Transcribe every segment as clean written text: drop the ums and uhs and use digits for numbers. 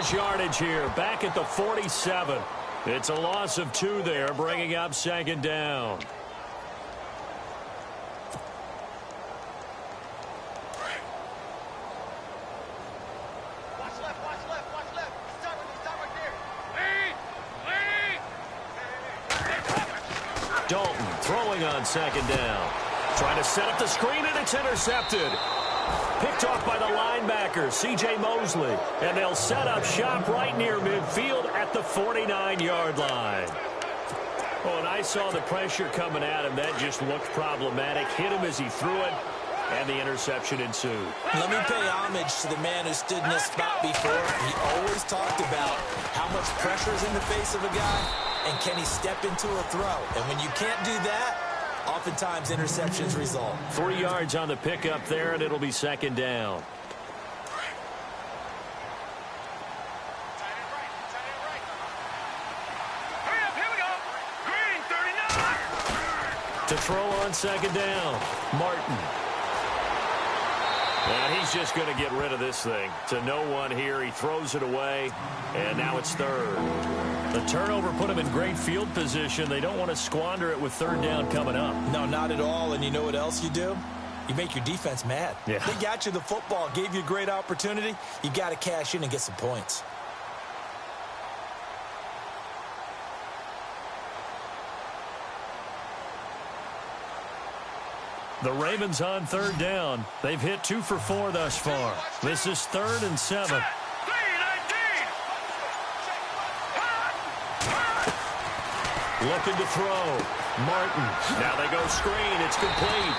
lose yardage here, back at the 47. It's a loss of 2 there, bringing up second down. Dalton throwing on second down. Trying to set up the screen, and it's intercepted. Picked off by the linebacker, C.J. Mosley. And they'll set up shop right near midfield at the 49-yard line. Oh, and I saw the pressure coming at him. That just looked problematic. Hit him as he threw it, and the interception ensued. Let me pay homage to the man who stood in this spot before. He always talked about how much pressure is in the face of a guy. And can he step into a throw? And when you can't do that, oftentimes interceptions result. 3 yards on the pickup there, and it'll be second down. To throw on second down, Martin. And he's just going to get rid of this thing. To no one here, he throws it away, and now it's third. The turnover put him in great field position. They don't want to squander it with third down coming up. No, not at all. And you know what else you do? You make your defense mad. Yeah. They got you the football, gave you a great opportunity. You got to cash in and get some points. The Ravens on third down. They've hit 2 for 4 thus far. This is 3rd and 7. Looking to throw. Martin. Now they go screen. It's complete.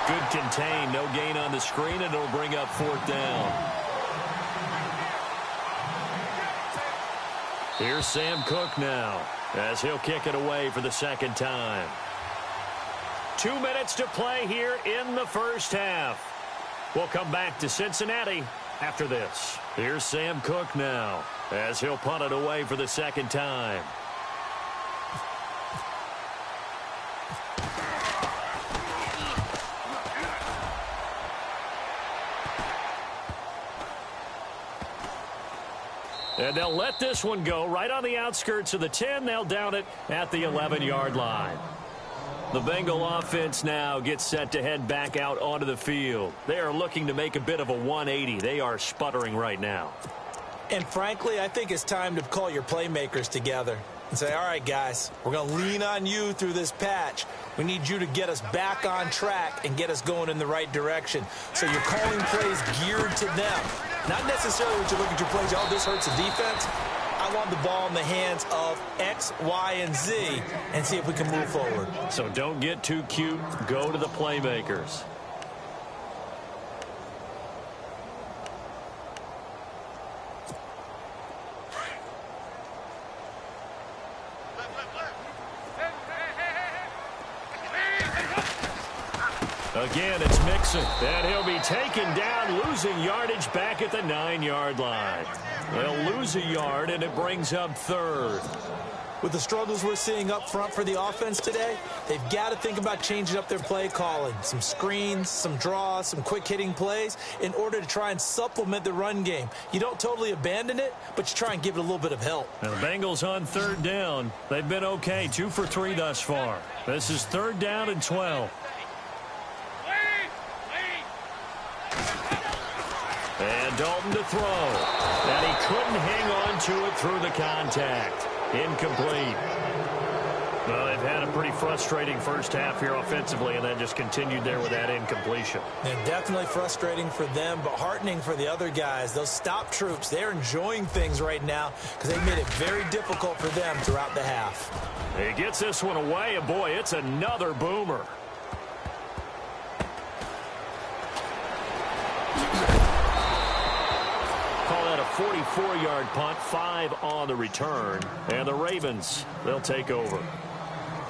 Good contain. No gain on the screen, and it'll bring up 4th down. Here's Sam Cook now, as he'll kick it away for the second time. 2 minutes to play here in the first half. We'll come back to Cincinnati after this. Here's Sam Cook now, as he'll punt it away for the second time. And they'll let this one go right on the outskirts of the 10. They'll down it at the 11-yard line. The Bengal offense now gets set to head back out onto the field. They are looking to make a bit of a 180. They are sputtering right now. And frankly, I think it's time to call your playmakers together and say, all right, guys, we're going to lean on you through this patch. We need you to get us back on track and get us going in the right direction. So you're calling plays geared to them. Not necessarily when you look at your plays, oh, this hurts the defense. I want the ball in the hands of X, Y, and Z and see if we can move forward. So don't get too cute. Go to the playmakers. Again, it's Mixon, and he'll be taken down, losing yardage back at the 9-yard line. They'll lose a yard, and it brings up 3rd. With the struggles we're seeing up front for the offense today, they've got to think about changing up their play calling. Some screens, some draws, some quick-hitting plays in order to try and supplement the run game. You don't totally abandon it, but you try and give it a little bit of help. And the Bengals on 3rd down. They've been okay, 2 for 3 thus far. This is 3rd down and 12. And Dalton to throw. And he couldn't hang on to it through the contact. Incomplete. Well, they've had a pretty frustrating first half here offensively, and then just continued there with that incompletion. And definitely frustrating for them, but heartening for the other guys. Those stop troops, they're enjoying things right now because they made it very difficult for them throughout the half. He gets this one away, and boy, it's another boomer. Call that a 44-yard punt, 5 on the return. And the Ravens, they'll take over.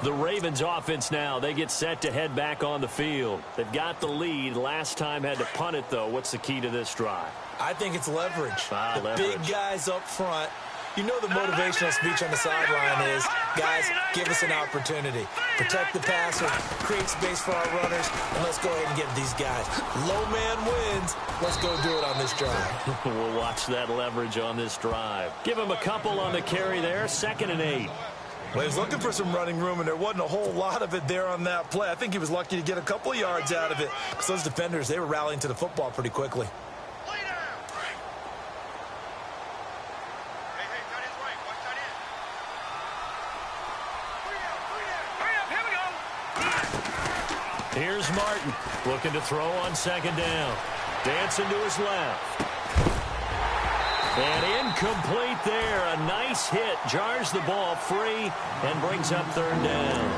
The Ravens offense now, they get set to head back on the field. They've got the lead. Last time had to punt it, though. What's the key to this drive? I think it's leverage. Leverage. Big guys up front You know the motivational speech on the sideline is, guys, give us an opportunity. Protect the passer, create space for our runners, and let's go ahead and get these guys. Low man wins. Let's go do it on this drive. We'll watch that leverage on this drive. Give him a couple on the carry there, 2nd and 8. Well, he was looking for some running room, and there wasn't a whole lot of it there on that play. I think he was lucky to get a couple of yards out of it because those defenders, they were rallying to the football pretty quickly. Here's Martin looking to throw on 2nd down. Dancing to his left. And incomplete there. A nice hit. Jars the ball free and brings up 3rd down.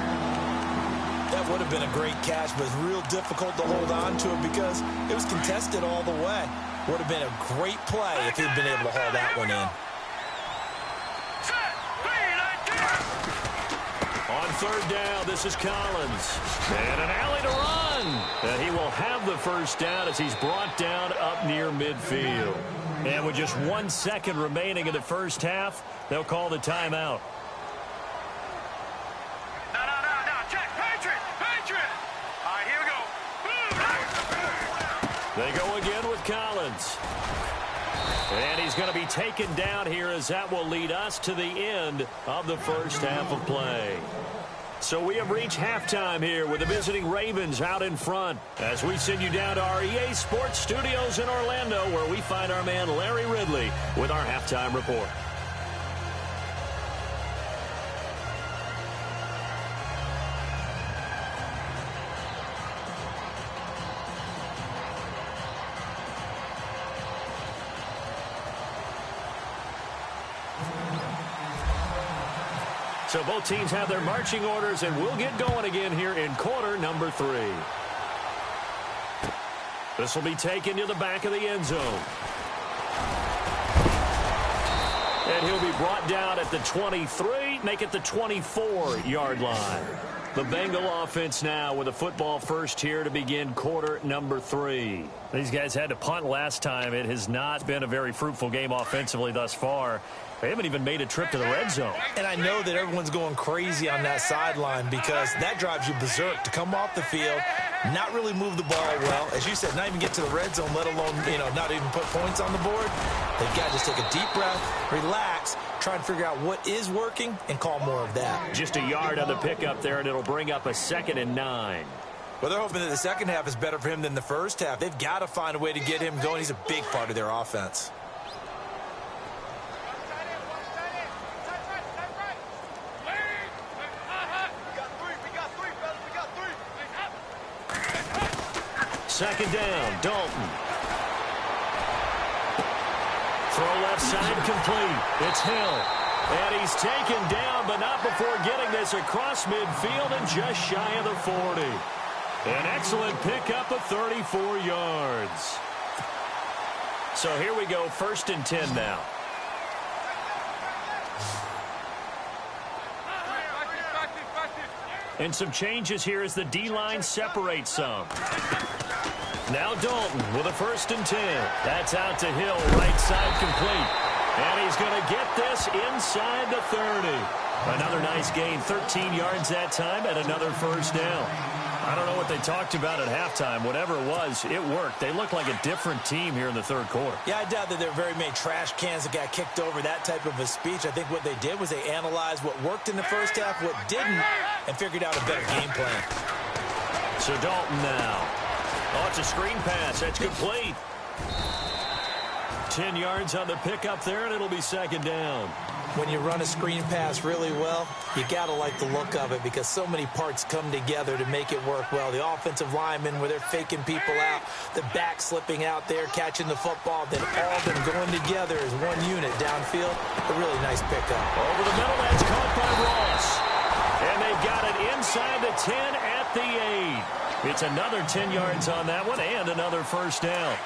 That would have been a great catch, but it's real difficult to hold on to it because it was contested all the way. Would have been a great play if he'd been able to haul that one in. On 3rd down, this is Collins. And an alley to run. And he will have the 1st down as he's brought down up near midfield. And with just 1 second remaining in the first half, they'll call the timeout. No. Check. Patriot. All right, here we go. They go again with Collins. And he's going to be taken down here as that will lead us to the end of the first half of play. So we have reached halftime here with the visiting Ravens out in front as we send you down to our EA Sports Studios in Orlando where we find our man Larry Ridley with our halftime report. So both teams have their marching orders, and we'll get going again here in quarter number 3. This will be taken to the back of the end zone. And he'll be brought down at the 23, make it the 24-yard line. The Bengal offense now with a football first here to begin quarter number 3. These guys had to punt last time. It has not been a very fruitful game offensively thus far. They haven't even made a trip to the red zone. And I know that everyone's going crazy on that sideline because that drives you berserk to come off the field, not really move the ball well. As you said, not even get to the red zone, let alone, not even put points on the board. They've got to just take a deep breath, relax, try and figure out what is working, and call more of that. Just a yard on the pickup there, and it'll bring up a 2nd and 9. Well, they're hoping that the second half is better for him than the first half. They've got to find a way to get him going. He's a big part of their offense. Second down, Dalton. Throw left side complete. It's Hill. And he's taken down, but not before getting this across midfield and just shy of the 40. An excellent pickup of 34 yards. So here we go, 1st and 10 now. And some changes here as the D-line separates some. Now Dalton with a 1st and 10. That's out to Hill, right side complete. And he's going to get this inside the 30. Another nice gain, 13 yards that time, and another 1st down. I don't know what they talked about at halftime. Whatever it was, it worked. They look like a different team here in the 3rd quarter. Yeah, I doubt that there were very many trash cans that got kicked over, that type of a speech. I think what they did was they analyzed what worked in the first half, what didn't, and figured out a better game plan. So Dalton now. Oh, it's a screen pass. That's complete. 10 yards on the pickup there, and it'll be 2nd down. When you run a screen pass really well, you got to like the look of it because so many parts come together to make it work well. The offensive linemen, where they're faking people out, the back slipping out there, catching the football, then all of them going together as one unit downfield. A really nice pickup. Over the middle, that's caught by Ross. And they've got it inside the 10 at the 8. It's another 10 yards on that one and another 1st down.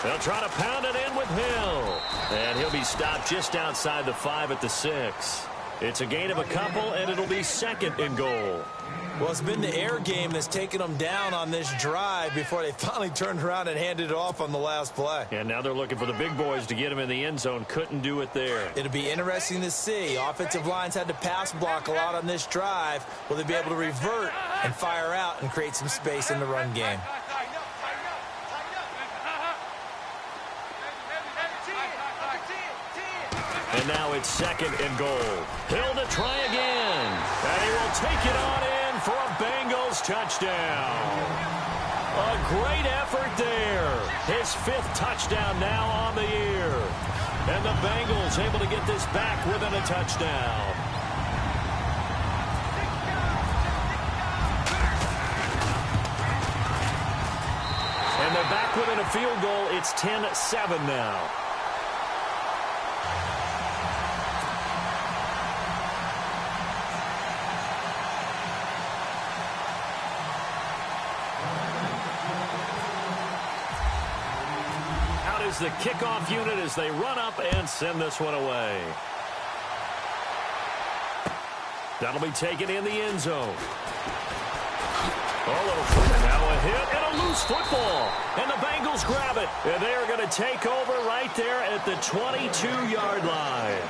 They'll try to pound it in with Hill. And he'll be stopped just outside the 5 at the 6. It's a gain of a couple, and it'll be 2nd and goal. Well, it's been the air game that's taken them down on this drive before they finally turned around and handed it off on the last play. And now they're looking for the big boys to get him in the end zone. Couldn't do it there. It'll be interesting to see. Offensive lines had to pass block a lot on this drive. Will they be able to revert and fire out and create some space in the run game? And now it's 2nd and goal. Hill to try again. And he will take it on in for a Bengals touchdown. A great effort there. His 5th touchdown now on the year. And the Bengals able to get this back within a touchdown. And they're back within a field goal. It's 10-7 now. Is the kickoff unit as they run up and send this one away. That'll be taken in the end zone. Now a hit and a loose football. And the Bengals grab it. And they are going to take over right there at the 22-yard line.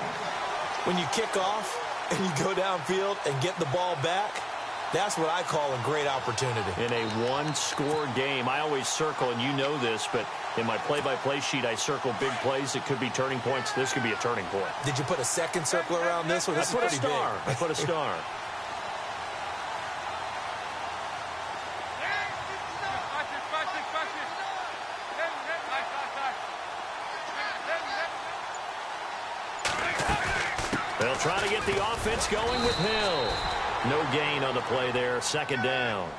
When you kick off and you go downfield and get the ball back, that's what I call a great opportunity. In a one-score game, I always circle, and you know this, but in my play-by-play sheet, I circle big plays that could be turning points. This could be a turning point. Did you put a second circle around this one? This is pretty big. I put a star. They'll try to get the offense going with Hill. No gain on the play there, 2nd down.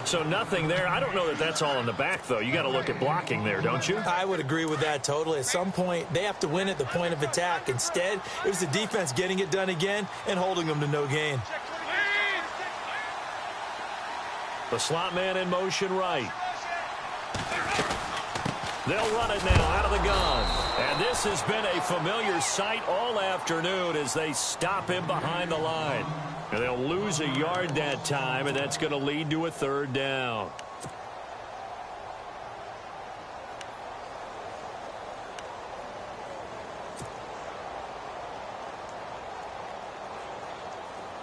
So nothing there. I don't know that that's all in the back, though. You got to look at blocking there, don't you? I would agree with that totally. At some point, they have to win at the point of attack. Instead, it was the defense getting it done again and holding them to no gain. The slot man in motion right. They'll run it now out of the gun. And this has been a familiar sight all afternoon as they stop him behind the line. And they'll lose a yard that time, and that's going to lead to a 3rd down.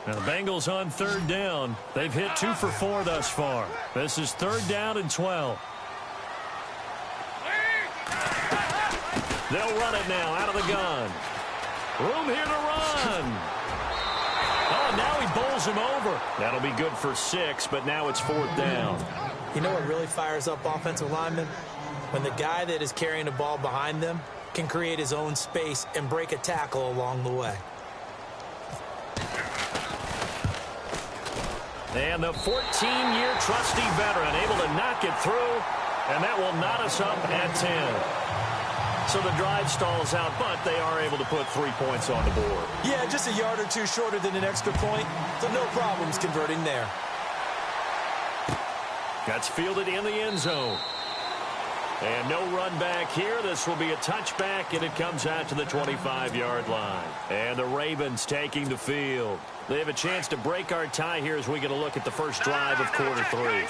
Now the Bengals on 3rd down. They've hit 2 for 4 thus far. This is 3rd down and 12. They'll run it now out of the gun. Room here to run. Oh, now he bowls him over. That'll be good for 6, but now it's 4th down. You know what really fires up offensive linemen? When the guy that is carrying the ball behind them can create his own space and break a tackle along the way. And the 14-year trusty veteran able to knock it through, and that will knot us up at 10. So the drive stalls out, but they are able to put 3 points on the board. Yeah, just a yard or two shorter than an extra point, so no problems converting there. That's fielded in the end zone. And no run back here. This will be a touchback, and it comes out to the 25-yard line. And the Ravens taking the field. They have a chance to break our tie here as we get a look at the first drive of quarter 3.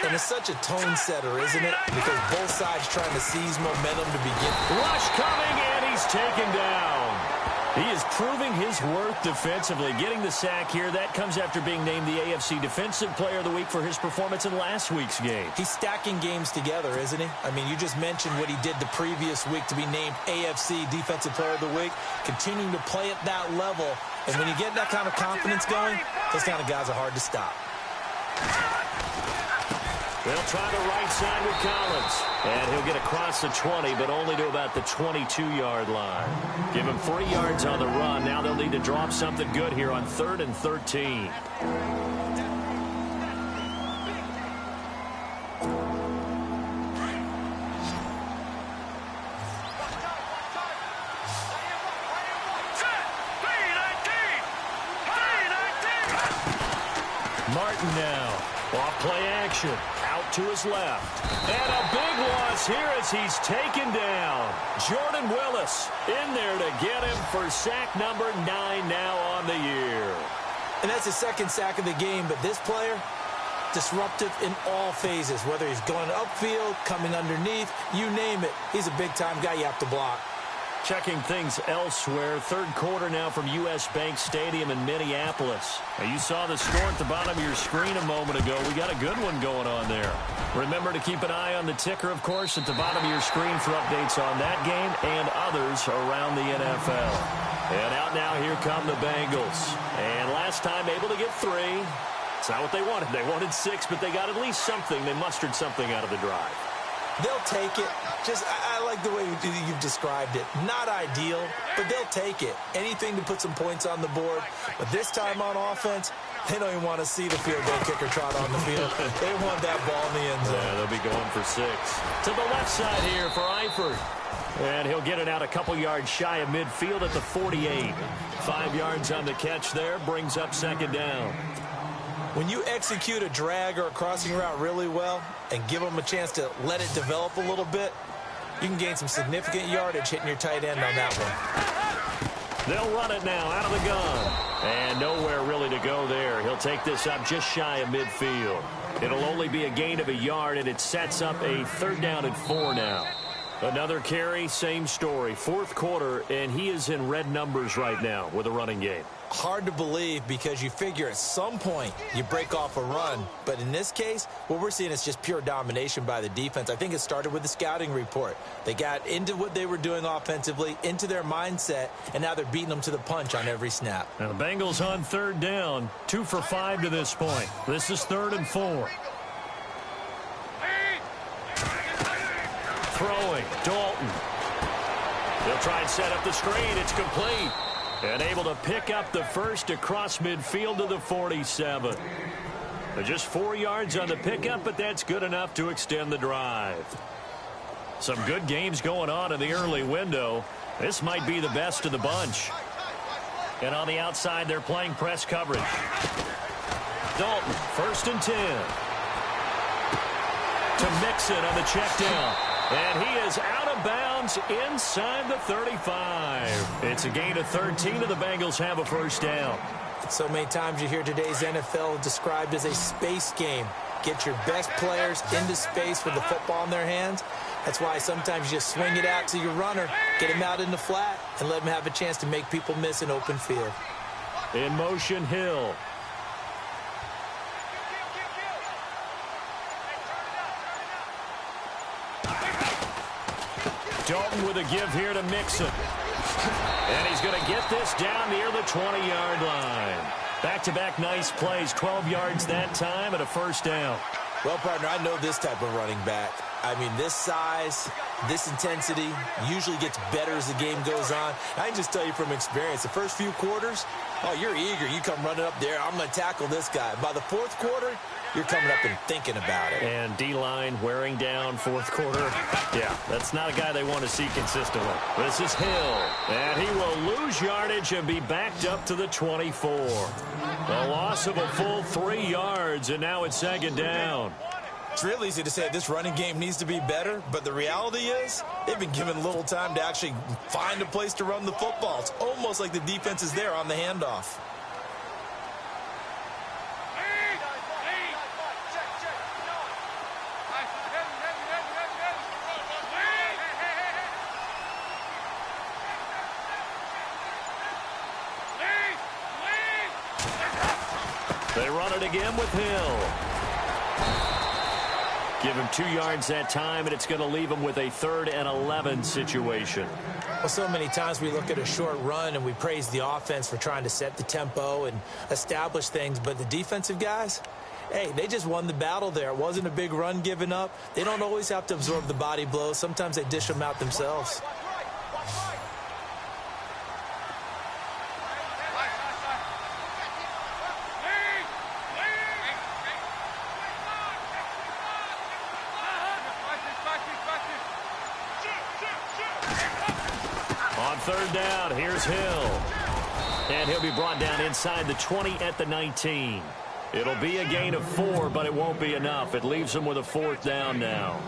And it's such a tone setter, isn't it? Because both sides trying to seize momentum to begin. Rush coming, and he's taken down. He is proving his worth defensively, getting the sack here. That comes after being named the AFC Defensive Player of the Week for his performance in last week's game. He's stacking games together, isn't he? I mean, you just mentioned what he did the previous week to be named AFC Defensive Player of the Week, continuing to play at that level. And when you get that kind of confidence going, those kind of guys are hard to stop. They'll try the right side with Collins. And he'll get across the 20, but only to about the 22-yard line. Give him 3 yards on the run. Now they'll need to drop something good here on 3rd and 13. Martin now. Off play action. Out to his left. And a big loss here as he's taken down. Jordan Willis in there to get him for sack number 9 now on the year. And that's his second sack of the game, but this player, disruptive in all phases, whether he's going upfield, coming underneath, you name it. He's a big-time guy you have to block. Checking things elsewhere. Third quarter now from U.S. Bank Stadium in Minneapolis. Now, you saw the score at the bottom of your screen a moment ago. We got a good one going on there. Remember to keep an eye on the ticker, of course, at the bottom of your screen for updates on that game and others around the NFL. And out now, here come the Bengals. And last time, able to get 3. It's not what they wanted. They wanted 6, but they got at least something. They mustered something out of the drive. They'll take it. I like the way you've described it. Not ideal, but they'll take it. Anything to put some points on the board. But this time on offense, they don't even want to see the field goal kicker trot on the field. They want that ball in the end zone. Yeah, they'll be going for 6. To the left side here for Eifert. And he'll get it out a couple yards shy of midfield at the 48. 5 yards on the catch there. Brings up second down. When you execute a drag or a crossing route really well and give them a chance to let it develop a little bit, you can gain some significant yardage hitting your tight end on that one. They'll run it now out of the gun. And nowhere really to go there. He'll take this up just shy of midfield. It'll only be a gain of a yard, and it sets up a 3rd down and 4 now. Another carry, same story. Fourth quarter, and he is in red numbers right now with a running game. Hard to believe because you figure at some point you break off a run. But in this case, what we're seeing is just pure domination by the defense. I think it started with the scouting report. They got into what they were doing offensively, into their mindset, and now they're beating them to the punch on every snap. Now the Bengals on 3rd down, 2 for 5 to this point. This is 3rd and 4. Throwing, Dalton. They'll try and set up the screen. It's complete. And able to pick up the first across midfield to the 47. Just 4 yards on the pickup, but that's good enough to extend the drive. Some good games going on in the early window. This might be the best of the bunch. And on the outside, they're playing press coverage. Dalton, 1st and 10. To Mixon on the check down. And he is out of bounds inside the 35. It's a gain of 13, and the Bengals have a 1st down. So many times you hear today's NFL described as a space game. Get your best players into space with the football in their hands. That's why sometimes you just swing it out to your runner, get him out in the flat, and let him have a chance to make people miss an open field. In motion, Hill. Dalton with a give here to Mixon. And he's going to get this down near the 20-yard line. Back-to-back nice plays, 12 yards that time and a 1st down. Well, partner, I know this type of running back. I mean, this size, this intensity usually gets better as the game goes on. I can just tell you from experience, the first few quarters, oh, you're eager. You come running up there, I'm going to tackle this guy. By the 4th quarter, you're coming up and thinking about it. And D-line wearing down 4th quarter. Yeah, that's not a guy they want to see consistently. This is Hill. And he will lose yardage and be backed up to the 24. The loss of a full 3 yards, and now it's 2nd down. It's real easy to say this running game needs to be better, but the reality is they've been given little time to actually find a place to run the football. It's almost like the defense is there on the handoff. They run it again with Hill. Give him 2 yards that time, and it's going to leave him with a 3rd and 11 situation. Well, so many times we look at a short run and we praise the offense for trying to set the tempo and establish things, but the defensive guys, hey, they just won the battle there. It wasn't a big run given up. They don't always have to absorb the body blows. Sometimes they dish them out themselves. On 3rd down, here's Hill. And he'll be brought down inside the 20 at the 19. It'll be a gain of 4, but it won't be enough. It leaves him with a 4th down now.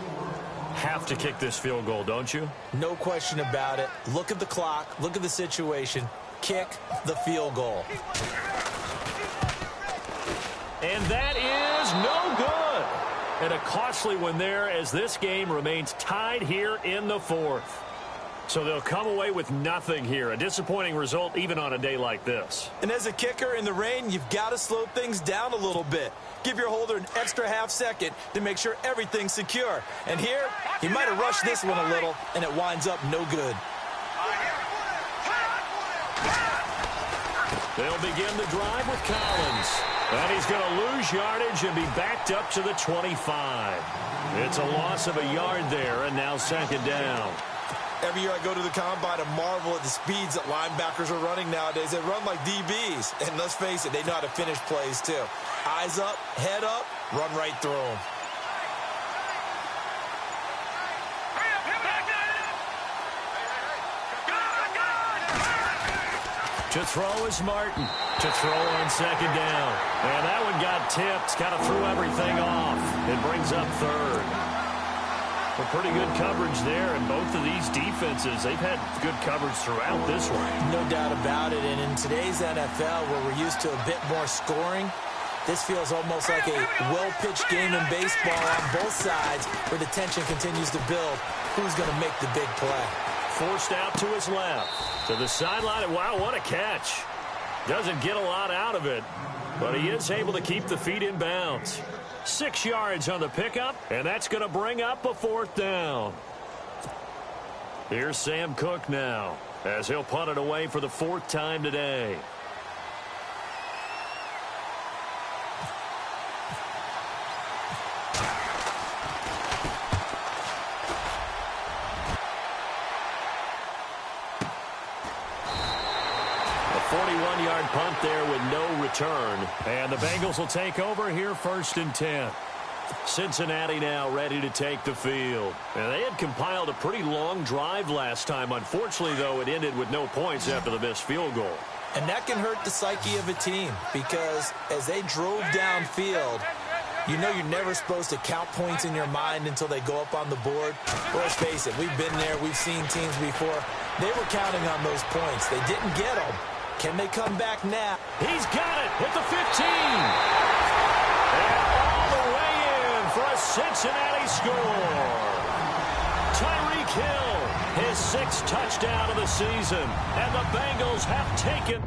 have to kick this field goal, don't you? No question about it. Look at the clock. Look at the situation. Kick the field goal. And that is no good. And a costly one there as this game remains tied here in the fourth. So they'll come away with nothing here. A disappointing result even on a day like this. And as a kicker in the rain, you've got to slow things down a little bit. Give your holder an extra half second to make sure everything's secure. And here, he might have rushed this one a little, and it winds up no good. They'll begin the drive with Collins. And he's going to lose yardage and be backed up to the 25. It's a loss of a yard there, and now second down. Every year I go to the combine and marvel at the speeds that linebackers are running nowadays. They run like DBs. And let's face it, they know how to finish plays too. Eyes up, head up, run right through them. To throw is Martin. To throw on second down. And that one got tipped. Kind of threw everything off. It brings up third. Well, pretty good coverage there, and both of these defenses, they've had good coverage throughout this one. No doubt about it, and in today's NFL, where we're used to a bit more scoring, this feels almost like a well-pitched game in baseball on both sides, where the tension continues to build. Who's going to make the big play? Forced out to his left, to the sideline, and wow, what a catch. Doesn't get a lot out of it, but he is able to keep the feet in bounds. 6 yards on the pickup, and that's going to bring up a fourth down. Here's Sam Cook now, as he'll punt it away for the fourth time today. A 41-yard punt there with no return. And the Bengals will take over here first and 10. Cincinnati now ready to take the field. And they had compiled a pretty long drive last time. Unfortunately, though, it ended with no points after the missed field goal. And that can hurt the psyche of a team, because as they drove downfield, you know you're never supposed to count points in your mind until they go up on the board. Well, let's face it, we've been there, we've seen teams before. They were counting on those points. They didn't get them. Can they come back now? He's got it at the 15. And all the way in for a Cincinnati score. Tyreek Hill, his 6th touchdown of the season. And the Bengals have taken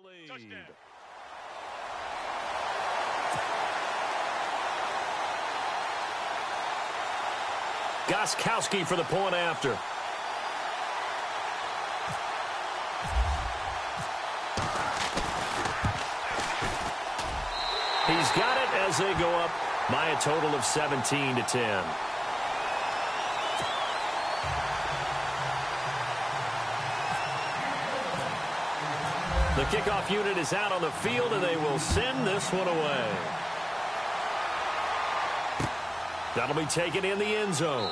lead. Touchdown. Gostkowski for the point after. He's got it as they go up by a total of 17-10. The kickoff unit is out on the field, and they will send this one away. That'll be taken in the end zone.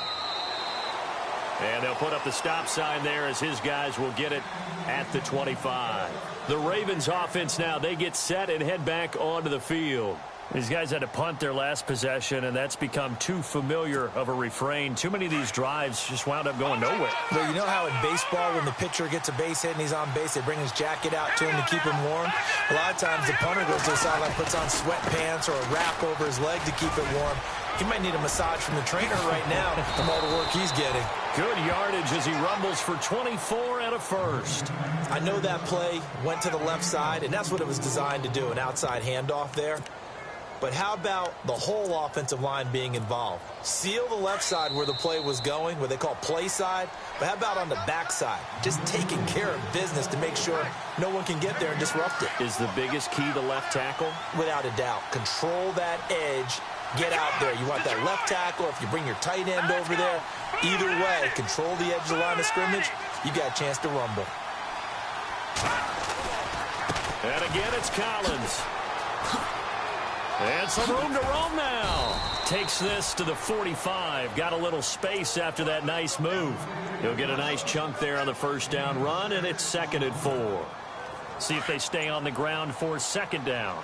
And they'll put up the stop sign there as his guys will get it at the 25. The Ravens offense now, they get set and head back onto the field. These guys had to punt their last possession, and that's become too familiar of a refrain. Too many of these drives just wound up going nowhere. Well, you know how in baseball, when the pitcher gets a base hit and he's on base, they bring his jacket out to him to keep him warm? A lot of times the punter goes to the sideline, puts on sweatpants or a wrap over his leg to keep it warm. He might need a massage from the trainer right now from all the work he's getting. Good yardage as he rumbles for 24 and a first. I know that play went to the left side, and that's what it was designed to do, an outside handoff there. But how about the whole offensive line being involved? Seal the left side where the play was going, what they call play side. But how about on the back side? Just taking care of business to make sure no one can get there and disrupt it. Is the biggest key the left tackle? Without a doubt. Control that edge. Get out there. You want that left tackle. If you bring your tight end over there, either way, control the edge of the line of scrimmage, you got a chance to rumble. And again, it's Collins. And some room to roam now. Takes this to the 45. Got a little space after that nice move. He'll get a nice chunk there on the first down run, and it's 2nd and 4. See if they stay on the ground for 2nd down.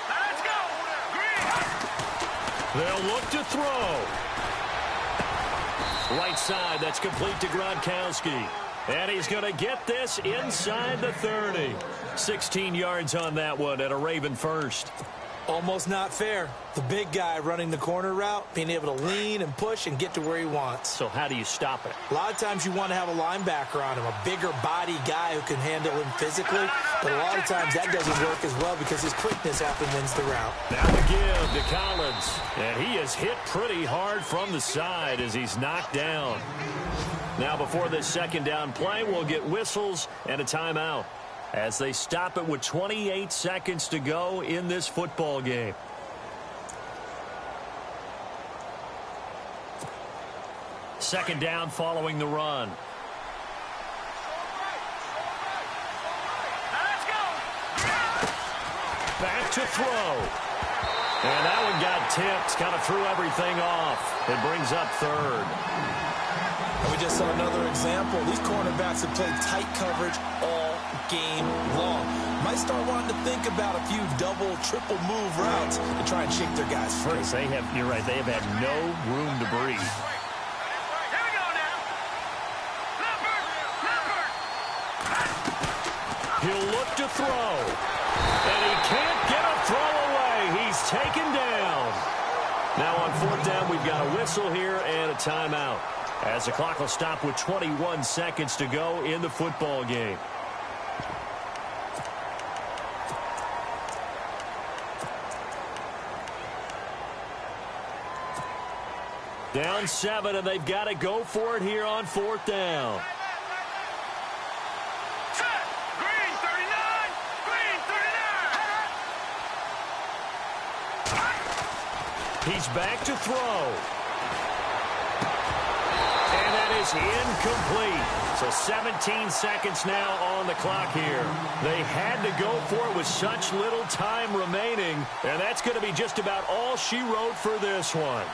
Let's go. Green. They'll look to throw. Right side, that's complete to Gronkowski. And he's going to get this inside the 30. 16 yards on that one and a Raven first. Almost not fair. The big guy running the corner route, being able to lean and push and get to where he wants. So how do you stop it? A lot of times you want to have a linebacker on him, a bigger body guy who can handle him physically. But a lot of times that doesn't work as well because his quickness often wins the route. Now the give to Collins. And he is hit pretty hard from the side as he's knocked down. Now before this 2nd down play, we'll get whistles and a timeout as they stop it with 28 seconds to go in this football game. Second down following the run. Let's go. Back to throw. And that one got tipped, kind of threw everything off. It brings up 3rd. And we just saw another example. These cornerbacks have played tight coverage all game long. Might start wanting to think about a few double, triple move routes to try and shake their guys free. You're right, they have had no room to breathe. Here we go now. Leopard. He'll look to throw. And he can't get a throw away. He's taken down. Now on 4th down, we've got a whistle here and a timeout, as the clock will stop with 21 seconds to go in the football game. Down 7, and they've got to go for it here on 4th down. Set. Green 39. Green 39. He's back to throw. And that is incomplete. So 17 seconds now on the clock here. They had to go for it with such little time remaining, and that's going to be just about all she wrote for this one.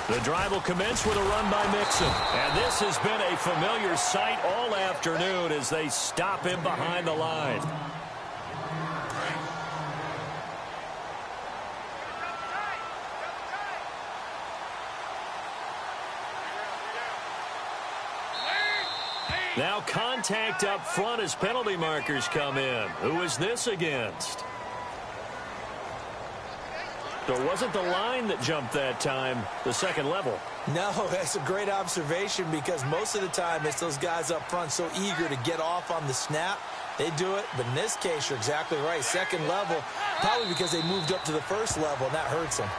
The drive will commence with a run by Mixon. And this has been a familiar sight all afternoon as they stop him behind the line. Now contact up front as penalty markers come in. Who is this against? So it wasn't the line that jumped that time, the second level. No, that's a great observation because most of the time it's those guys up front so eager to get off on the snap. They do it, but in this case, you're exactly right. Second level, probably because they moved up to the first level, and that hurts them.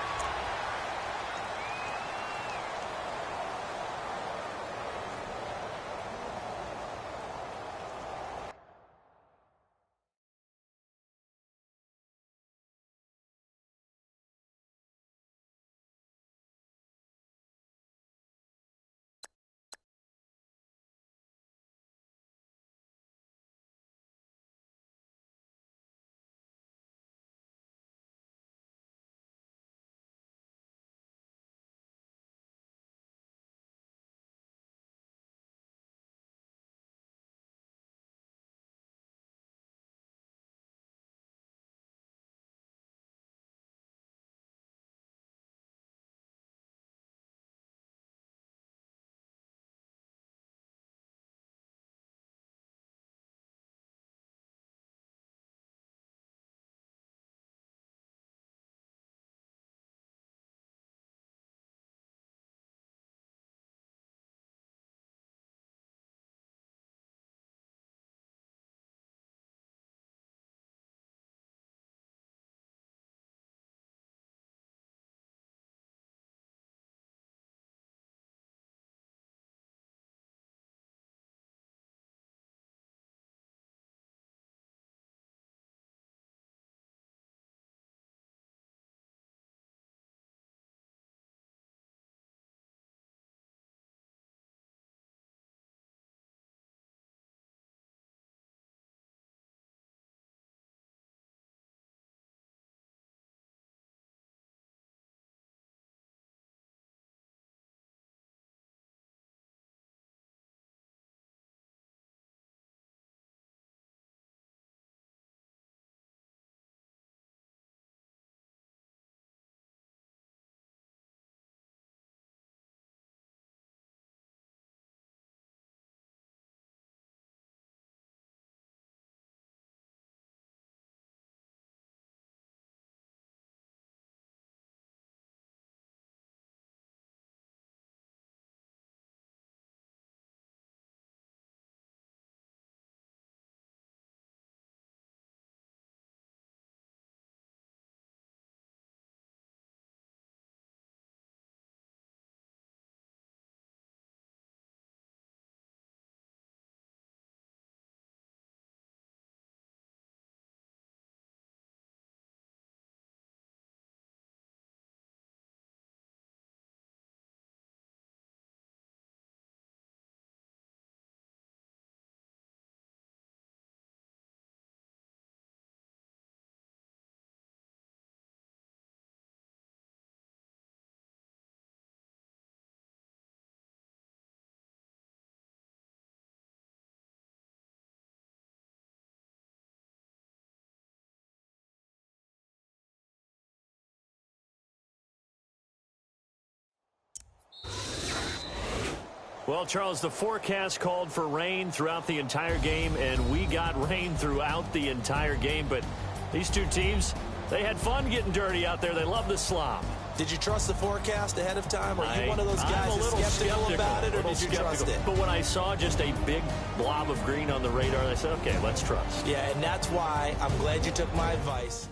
Well, Charles, the forecast called for rain throughout the entire game, and we got rain throughout the entire game. But these two teams, they had fun getting dirty out there. They love the slop. Did you trust the forecast ahead of time? Are you one of those guys that's skeptical about it, or did you trust it? But when I saw just a big blob of green on the radar, I said, okay, let's trust. Yeah, and that's why I'm glad you took my advice.